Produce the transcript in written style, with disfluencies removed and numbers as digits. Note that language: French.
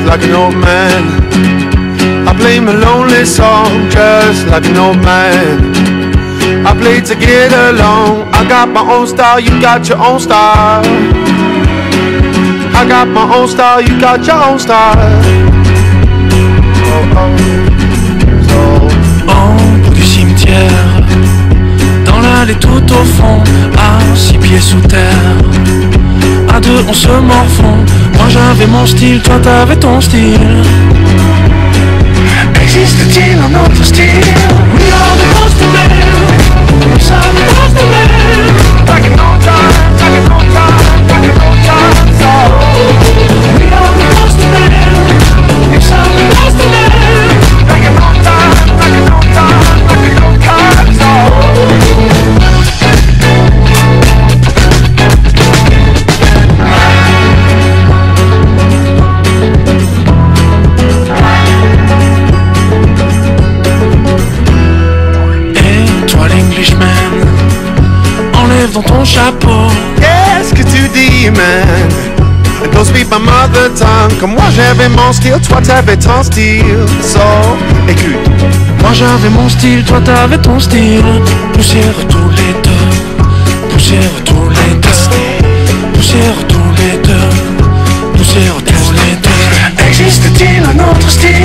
like an old man. I play my lonely song just like an old man. I play to get along. I got my own style, you got your own style. I got my own style, you got your own style. Au bout du cimetière, dans l'allée tout au fond, à 6 pieds sous terre, à deux on se morfond. Moi j'avais mon style, toi t'avais ton style. Existe-t-il un autre style? We are the monster men. We are the monster men. Back in old times, back in old times, back in old times. So we are the monster men. We are the monster men. Back in old times, back in old times, back in old times. So enlève dans ton chapeau. Qu'est-ce que tu dis, man? Don't speak my mother tongue. Comme moi j'avais mon style, toi t'avais ton style. So, écoute. Moi j'avais mon style, toi t'avais ton style. Poussière tous les deux. Poussière tous les deux. Poussière tous les deux. Poussière tous les deux. Existe-t-il un autre style?